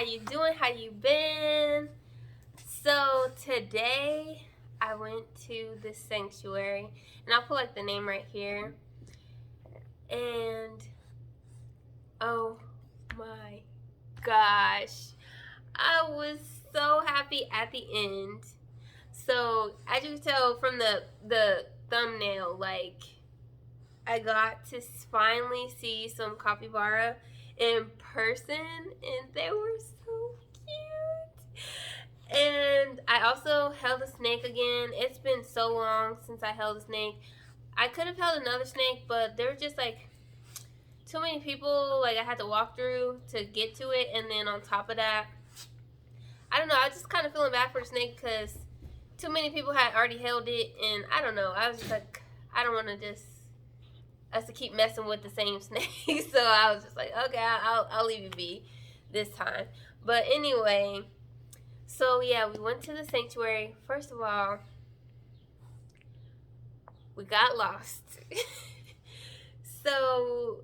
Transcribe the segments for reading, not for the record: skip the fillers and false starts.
How you doing? How you been? So today I went to the sanctuary, and I'll put like the name right here. And oh my gosh, I was so happy at the end. So as you can tell from the thumbnail, like I got to finally see some capybara in person, and they were so cute. And I also held a snake again. It's been so long since I held a snake. I could have held another snake, but there were just like too many people like I had to walk through to get to it, and then on top of that, I don't know, I was just kind of feeling bad for the snake because too many people had already held it, and I don't know, I was just like, I don't want to just us to keep messing with the same snake. So I was just like, okay, I'll leave you be this time. But anyway, so yeah, we went to the sanctuary. First of all, we got lost. So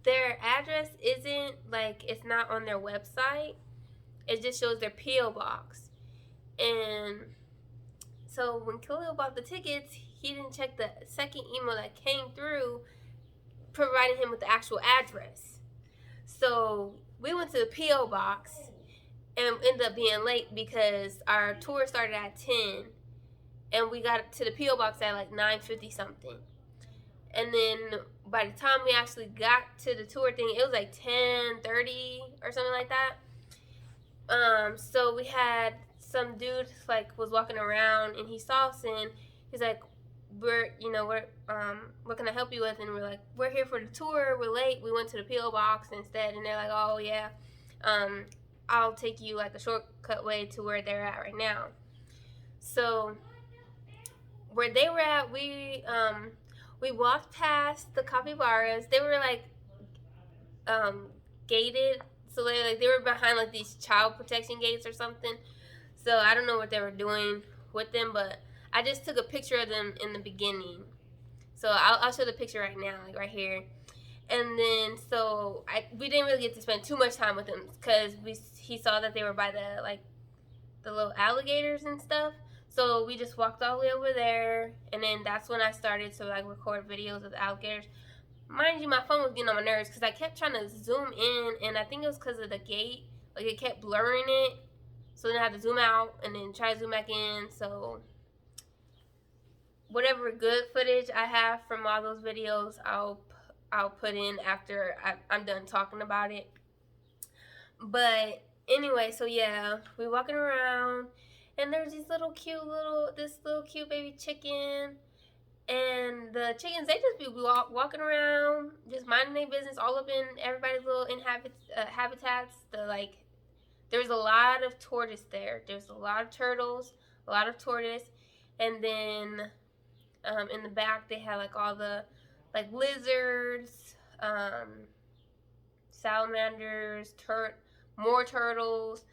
their address isn't like, it's not on their website. It just shows their P.O. box. And so when Khalil bought the tickets, he didn't check the second email that came through providing him with the actual address. So we went to the P.O. box and ended up being late because our tour started at 10 and we got to the P.O. box at like 9:50 something. And then by the time we actually got to the tour thing, it was like 10:30 or something like that. So we had some dude like was walking around and he saw us and he's like, we're what can I help you with? And we're like, we're here for the tour, we're late, we went to the P.O. box instead. And they're like, oh yeah, I'll take you like a shortcut way to where they're at right now. So where they were at, we walked past the capybaras. They were like gated, so they were behind like these child protection gates or something. So I don't know what they were doing with them, but I just took a picture of them in the beginning. So I'll show the picture right now, like right here. And then so we didn't really get to spend too much time with them because he saw that they were by the little alligators and stuff. So we just walked all the way over there, and then that's when I started to like record videos of the alligators. Mind you, my phone was getting on my nerves because I kept trying to zoom in, and I think it was because of the gate. Like it kept blurring it, so then I had to zoom out and then try to zoom back in. So whatever good footage I have from all those videos, I'll put in after I'm done talking about it. But anyway, so yeah, we walking around, and there's this little cute baby chicken. And the chickens, they just be walking around, just minding their business, all up in everybody's little habitats. There's a lot of tortoise there. There's a lot of turtles, a lot of tortoise, and then in the back they have like all the like lizards, salamanders, more turtles.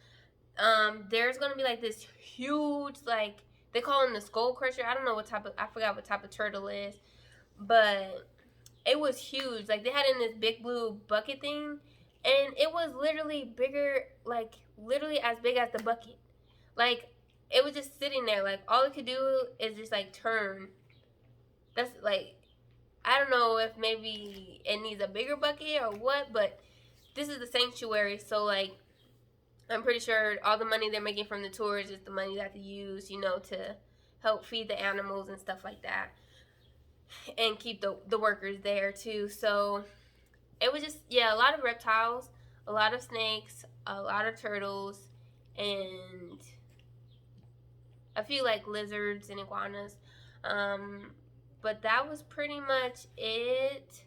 There's gonna be like this huge, like they call him the skull crusher. I don't know I forgot what type of turtle it is, but it was huge. Like they had it in this big blue bucket thing, and it was literally bigger, like literally as big as the bucket. Like it was just sitting there. Like all it could do is just like turn. That's like, I don't know if maybe it needs a bigger bucket or what, but this is the sanctuary, so like I'm pretty sure all the money they're making from the tours is the money that they use, to help feed the animals and stuff like that, and keep the workers there too. So it was just, yeah, a lot of reptiles, a lot of snakes, a lot of turtles, and a few like lizards and iguanas. But that was pretty much it.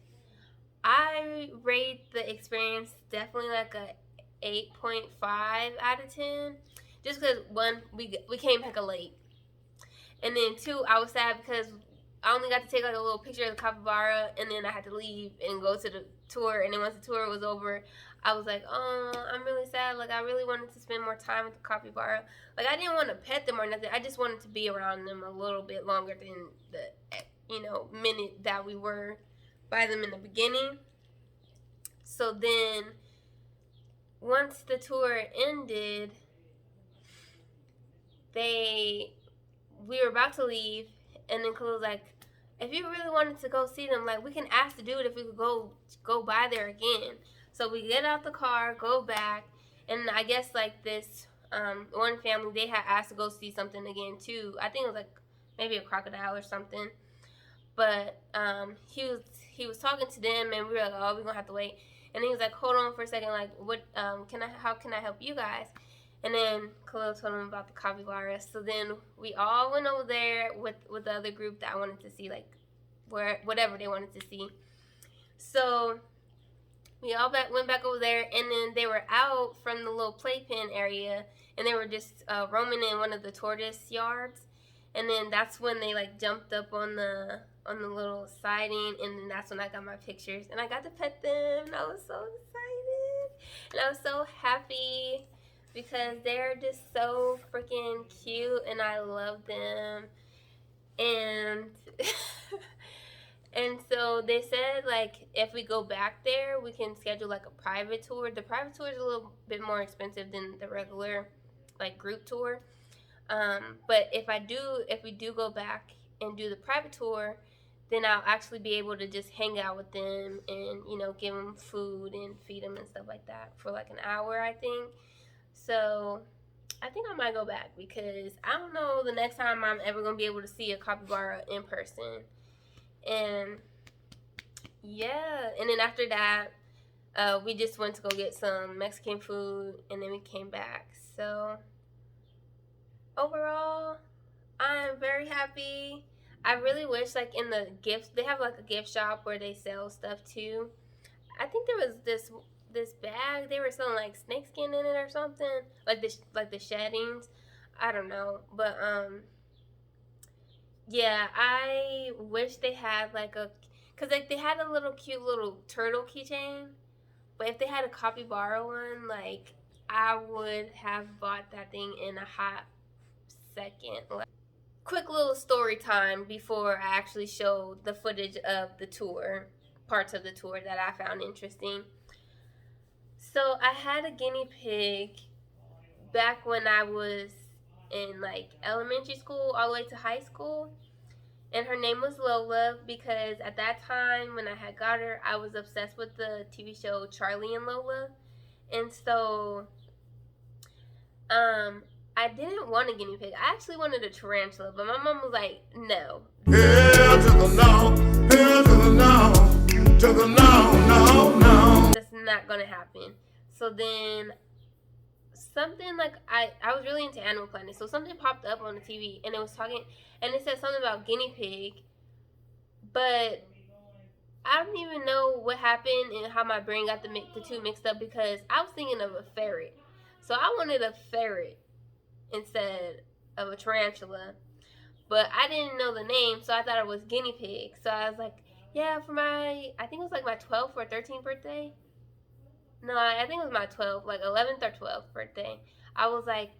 I rate the experience definitely like a 8.5 out of 10, just because one, we came heck late, and then two, I was sad because I only got to take like a little picture of the capybara, and then I had to leave and go to the tour. And then once the tour was over, I was like, oh, I'm really sad. Like I really wanted to spend more time with the capybara. Like I didn't want to pet them or nothing. I just wanted to be around them a little bit longer than the minute that we were by them in the beginning. So then once the tour ended, we were about to leave, and then Khalil was like, if you really wanted to go see them, like, we can ask the dude if we could go by there again. So we get out the car, go back, and I guess like this one family, they had asked to go see something again too. I think it was like maybe a crocodile or something. But he was talking to them, and we were like, oh, we're gonna have to wait. And he was like, hold on for a second, like, what how can I help you guys? And then Khalil told him about the capybaras. So then we all went over there with the other group that I wanted to see, like whatever they wanted to see. So we all went back over there, and then they were out from the little playpen area, and they were just roaming in one of the tortoise yards. And then that's when they like jumped up on the little siding, and then that's when I got my pictures, and I got to pet them, and I was so excited, and I was so happy because they're just so freaking cute, and I love them. And and so they said, like, if we go back there, we can schedule like a private tour. The private tour is a little bit more expensive than the regular like group tour. But if we do go back and do the private tour, then I'll actually be able to just hang out with them and, give them food and feed them and stuff like that for like an hour, I think. So I think I might go back because I don't know the next time I'm ever going to be able to see a capybara in person. And yeah, and then after that, we just went to go get some Mexican food, and then we came back. So overall, I am very happy. I really wish, like, in the gifts, they have like a gift shop where they sell stuff too. I think there was this bag they were selling like snakeskin in it or something, like the sheddings. I don't know, but yeah, I wish they had like cause like they had a little cute little turtle keychain, but if they had a capybara one, like I would have bought that thing in a hot second. Like, quick little story time before I actually showed the footage of the tour, parts of the tour that I found interesting. So I had a guinea pig back when I was in like elementary school all the way to high school. And her name was Lola because at that time when I had got her, I was obsessed with the TV show Charlie and Lola. And so I didn't want a guinea pig. I actually wanted a tarantula, but my mom was like, no. Hell to the no, hell to the no, to the no. That's not going to happen. So then something like, I was really into Animal Planet, so something popped up on the TV, and it was talking, and it said something about guinea pig, but I don't even know what happened and how my brain got the two mixed up because I was thinking of a ferret. So I wanted a ferret instead of a tarantula, but I didn't know the name, so I thought it was guinea pig. So I was like, yeah, for I think it was like my 12th or 13th birthday. No, I think it was my 12th, like 11th or 12th birthday. I was like,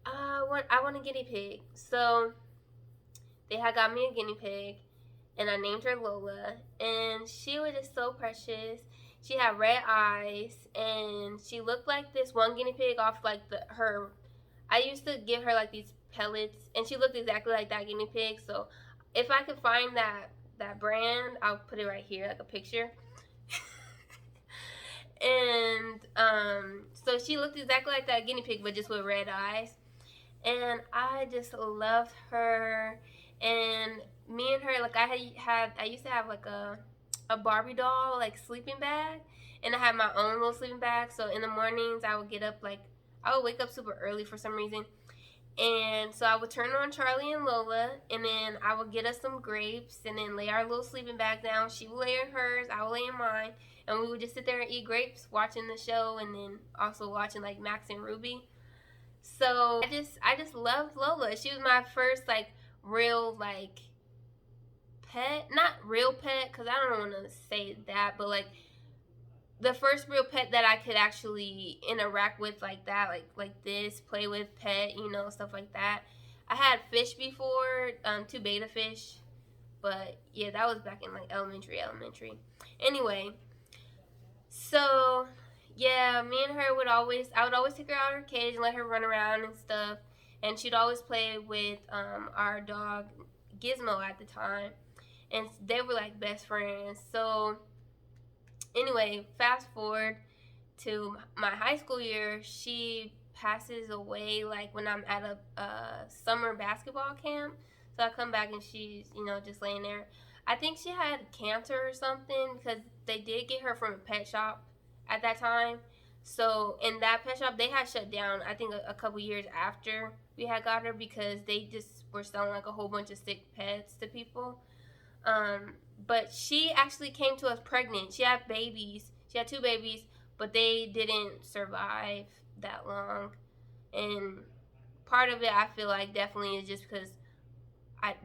I want a guinea pig. So they had got me a guinea pig, and I named her Lola, and she was just so precious. She had red eyes, and she looked like this one guinea pig off like her. I used to give her like these pellets, and she looked exactly like that guinea pig. So if I could find that brand, I'll put it right here, like a picture. And so she looked exactly like that guinea pig, but just with red eyes. And I just loved her. And me and her, like I used to have like a Barbie doll like sleeping bag, and I had my own little sleeping bag. So in the mornings I would wake up super early for some reason, and so I would turn on Charlie and Lola, and then I would get us some grapes, and then lay our little sleeping bag down. She would lay in hers, I would lay in mine, and we would just sit there and eat grapes, watching the show, and then also watching like Max and Ruby. So I just loved Lola. She was my first like real like pet, not real pet, because I don't want to say that, but like the first real pet that I could actually interact with like that, like this, play with, pet, stuff like that. I had fish before, 2 beta fish, but yeah, that was back in like elementary. Anyway, so Yeah, me and her would always, I would always take her out of her cage and let her run around and stuff. And she'd always play with our dog Gizmo at the time, and they were like best friends. So anyway, fast forward to my high school year, she passes away like when I'm at a summer basketball camp. So I come back and she's, just laying there. I think she had cancer or something because they did get her from a pet shop at that time. So in that pet shop, they had shut down, I think, a couple years after we had got her because they just were selling like a whole bunch of sick pets to people. Um, but she actually came to us pregnant. She had babies. She had two babies, but they didn't survive that long. And part of it, I feel like, definitely is just because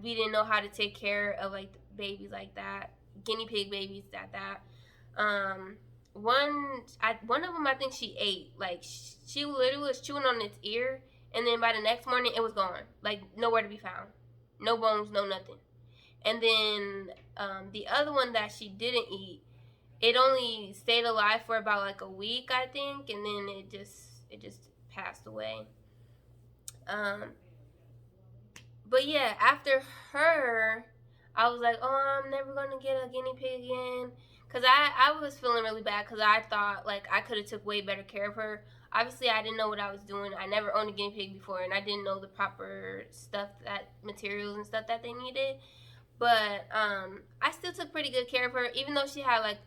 we didn't know how to take care of like babies like that, guinea pig babies at that. Um, one of them, I think she ate. Like she literally was chewing on its ear, and then by the next morning, it was gone. Like nowhere to be found. No bones, no nothing. And then the other one that she didn't eat, it only stayed alive for about like a week, I think, and then it just passed away. Um, but yeah, after her, I was like, oh, I'm never gonna get a guinea pig again, cause I was feeling really bad, cause I thought like I could have took way better care of her. Obviously, I didn't know what I was doing. I never owned a guinea pig before, and I didn't know the proper stuff, that materials and stuff that they needed. But I still took pretty good care of her, even though she had like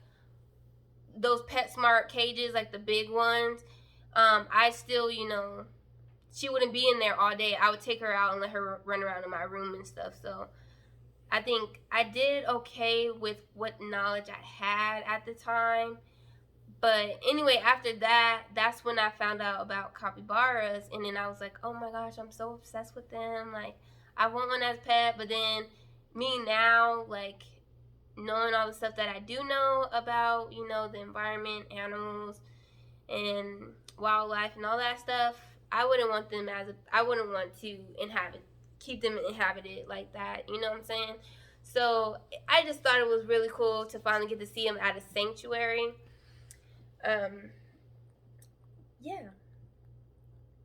those PetSmart cages, like the big ones. I still, she wouldn't be in there all day. I would take her out and let her run around in my room and stuff. So I think I did okay with what knowledge I had at the time. But anyway, after that, that's when I found out about capybaras, and then I was like, oh my gosh, I'm so obsessed with them. Like, I want one as a pet. But then me now, like, knowing all the stuff that I do know about, the environment, animals, and wildlife and all that stuff, I wouldn't want them I wouldn't want to keep them inhabited like that. You know what I'm saying? So I just thought it was really cool to finally get to see them at a sanctuary. Yeah,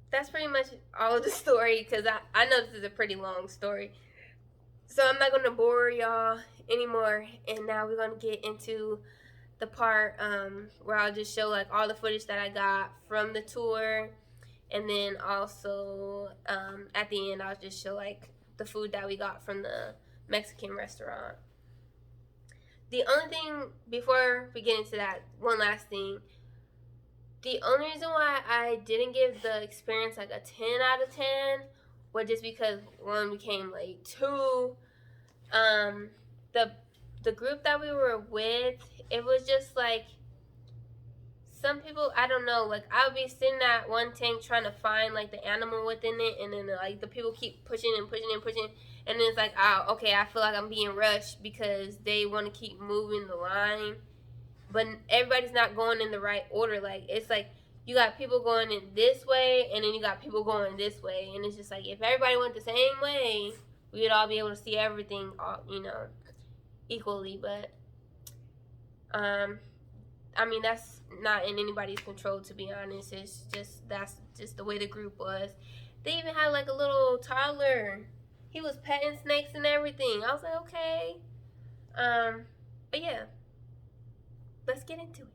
that's pretty much all of the story, because I know this is a pretty long story. So I'm not going to bore y'all anymore. And now we're going to get into the part where I'll just show like all the footage that I got from the tour. And then also at the end, I'll just show like the food that we got from the Mexican restaurant. The only thing, before we get into that, one last thing. The only reason why I didn't give the experience like a 10 out of 10 was just because, one, we came late. Two, the group that we were with, it was just like, some people, I don't know, like I would be sitting at one tank trying to find like the animal within it, and then like the people keep pushing and pushing and pushing, and then it's like, oh, okay, I feel like I'm being rushed because they want to keep moving the line, but everybody's not going in the right order. Like, it's like you got people going in this way, and then you got people going this way, and it's just like, if everybody went the same way, we would all be able to see everything, equally. But I mean, that's not in anybody's control, to be honest. It's just, that's just the way the group was. They even had like a little toddler. He was petting snakes and everything. I was like, okay. But yeah, let's get into it.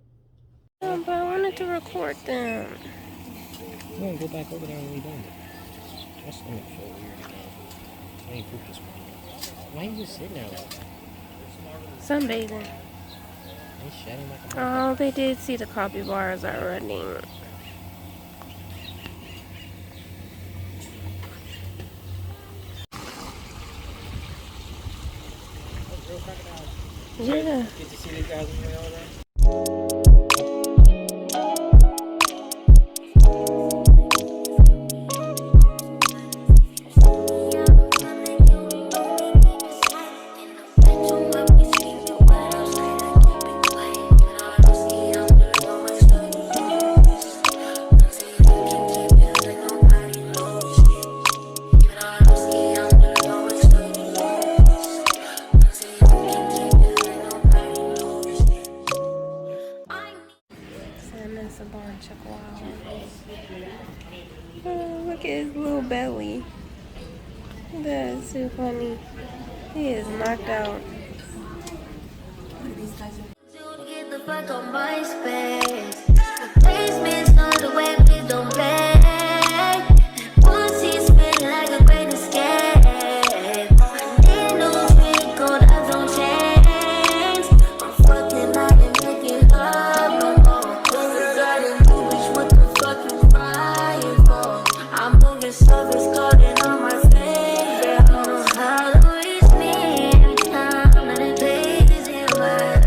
Oh, but I wanted to record them. I'm gonna go back over there and redo it. My stomach feel weird again. I ain't pooped this morning. Why are you just sitting there like that? Sunbathing. Shedding like a Oh, they did see the capybaras already. Yeah. Get to see these guys when you're over. Oh, look at his little belly. That's so funny. He is knocked out. Get the fuck on my space. Basement's not the way, please don't play. Once he's spinning like a great escape. Ain't no trick on eyes on chains. I'm fucking out and making love no more. Regarding you, bitch, what the fuck you crying for? I'm moving surface, calling on my face. I don't know how to reach me every time that it plays in my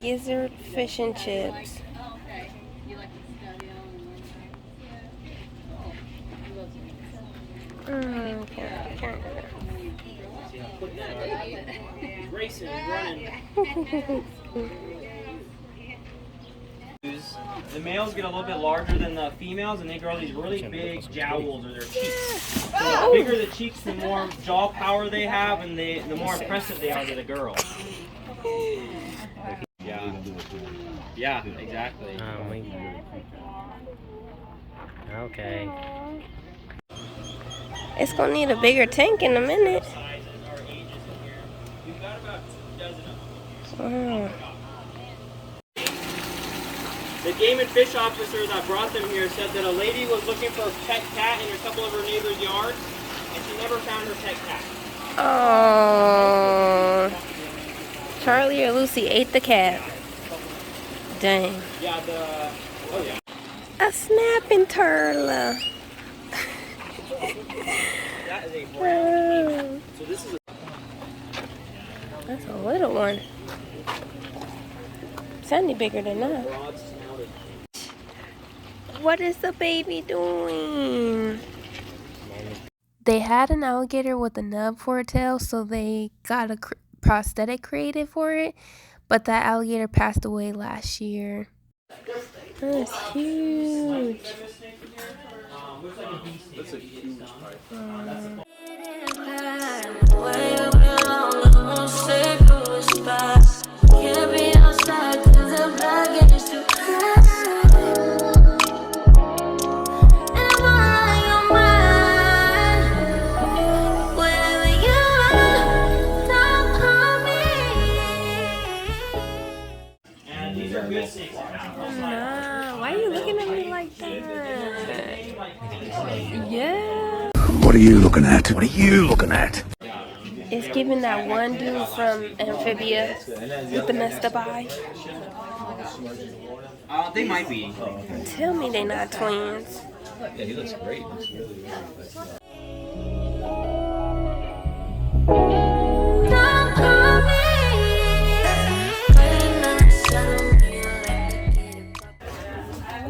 Gizzard fish and chips. Racing, running. The males get a little bit larger than the females, and they grow these really big jowls or their cheeks. So the bigger the cheeks, the more jaw power they have, and the more impressive they are to the girl. Yeah. Yeah, exactly. Okay. It's gonna need a bigger tank in a minute. We've got about 2 dozen of Wow. them. The game and fish officer that brought them here said that a lady was looking for a pet cat in a couple of her neighbors' yards, and she never found her pet cat. Oh. Charlie or Lucy ate the cat. Dang. Yeah, oh yeah. A snapping turtle. That is a brown. So this is That's a little one. It's any bigger than that. What is the baby doing? They had an alligator with a nub for a tail, so they got a prosthetic created for it. But that alligator passed away last year. That's huge. That's a huge pipe. Can't be outside 'cause the blood gets too high. And I'm all on your mind. Wherever you are, don't call me. And these are good snakes. Nah, why are you looking at me like that? Yeah. What are you looking at? What are you looking at? It's giving that one dude from Amphibia with the messed up eye. They might be. Tell me they not twins. Yeah, he looks great. Don't call me.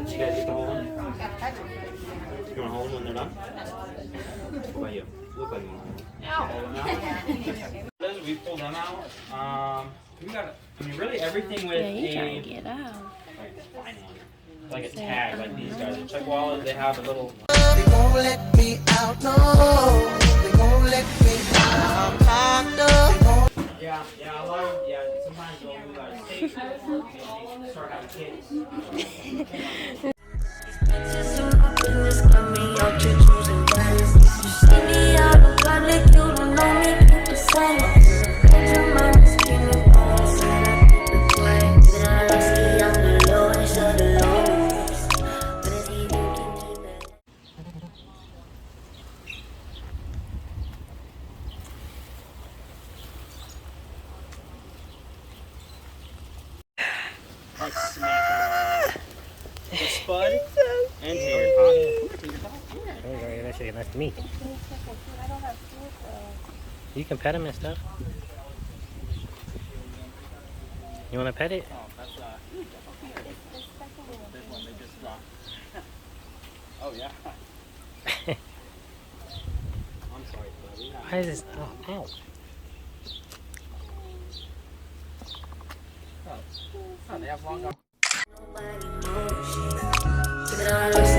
You guys get to hold them? You want to hold them when they're done? What about you? Look like you want to. We pull them out. We got, I mean, really everything with Yeah, you trying to get out. like a tag, like these guys. The check wallet, they have a little. They won't let me out, no. They won't let me out. I'm locked up. Yeah, a lot of, sometimes they'll move out of state and start having kids. Like smack the spud and tater tot. That's nice to meet. You can pet him and stuff. You want to pet it? Oh, that's this one they just dropped. Oh yeah. I'm sorry, buddy. Why is this? Oh, ow. Oh, they have long. Nobody knows.